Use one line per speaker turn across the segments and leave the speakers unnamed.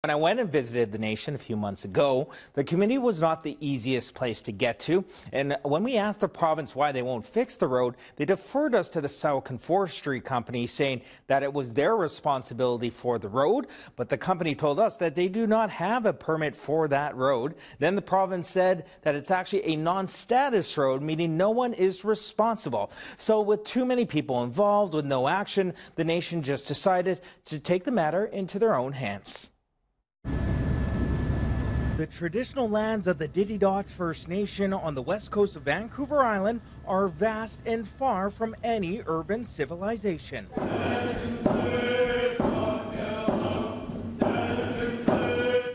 When I went and visited the nation a few months ago, the community was not the easiest place to get to. And when we asked the province why they won't fix the road, they deferred us to the Ditidaht Forestry company, saying that it was their responsibility for the road. But the company told us that they do not have a permit for that road. Then the province said that it's actually a non-status road, meaning no one is responsible. So with too many people involved with no action, the nation just decided to take the matter into their own hands. The traditional lands of the Ditidaht First Nation on the west coast of Vancouver Island are vast and far from any urban civilization.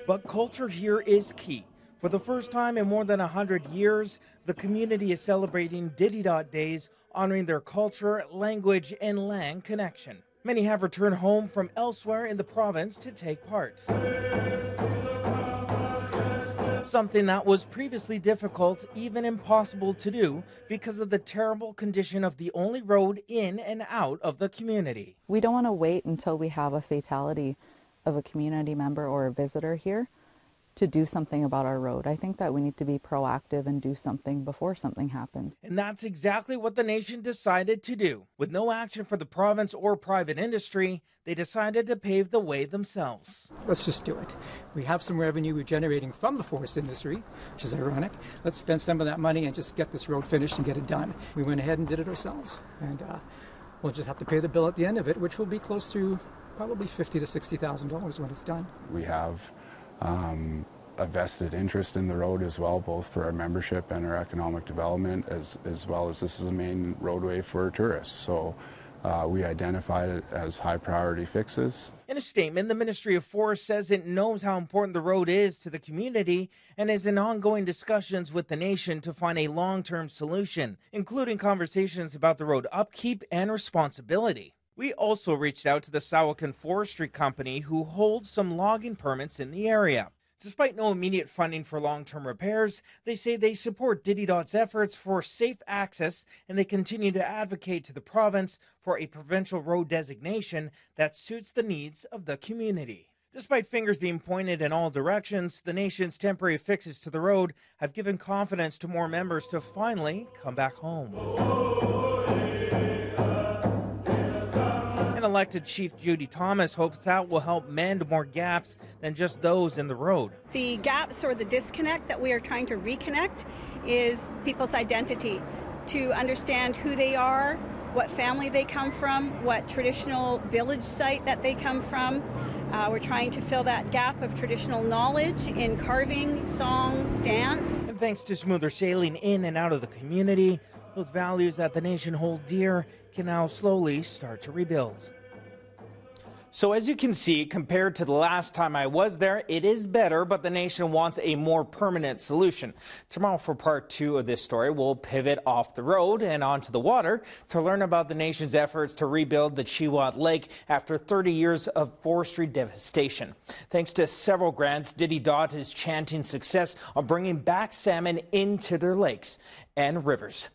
But culture here is key. For the first time in more than 100 years, the community is celebrating Ditidaht Days, honoring their culture, language, and land connection. Many have returned home from elsewhere in the province to take part. Something that was previously difficult, even impossible to do, because of the terrible condition of the only road in and out of the community.
We don't want to wait until we have a fatality of a community member or a visitor here to do something about our road. I think that we need to be proactive and do something before something happens.
And that's exactly what the nation decided to do. With no action for the province or private industry, they decided to pave the way themselves.
Let's just do it. We have some revenue we're generating from the forest industry, which is ironic. Let's spend some of that money and just get this road finished and get it done. We went ahead and did it ourselves. And we'll just have to pay the bill at the end of it, which will be close to probably $50,000 to $60,000 when it's done.
We have a vested interest in the road as well, both for our membership and our economic development, as well as this is a main roadway for tourists. So we identified it as high priority fixes.
In a statement, the Ministry of Forests says it knows how important the road is to the community and is in ongoing discussions with the nation to find a long-term solution, including conversations about the road upkeep and responsibility. We also reached out to the Ditidaht Forestry company, who holds some logging permits in the area. Despite no immediate funding for long-term repairs, they say they support Ditidaht's efforts for safe access, and they continue to advocate to the province for a provincial road designation that suits the needs of the community. Despite fingers being pointed in all directions, the nation's temporary fixes to the road have given confidence to more members to finally come back home. Elected Chief Judy Thomas hopes that will help mend more gaps than just those in the road.
The gaps or the disconnect that we are trying to reconnect is people's identity, to understand who they are, what family they come from, what traditional village site that they come from. We're trying to fill that gap of traditional knowledge in carving, song, dance.
And thanks to smoother sailing in and out of the community, those values that the nation hold dear can now slowly start to rebuild. So as you can see, compared to the last time I was there, it is better, but the nation wants a more permanent solution. Tomorrow for part 2 of this story, we'll pivot off the road and onto the water to learn about the nation's efforts to rebuild the Ditidaht Lake after 30 years of forestry devastation. Thanks to several grants, Ditidaht is chanting success on bringing back salmon into their lakes and rivers.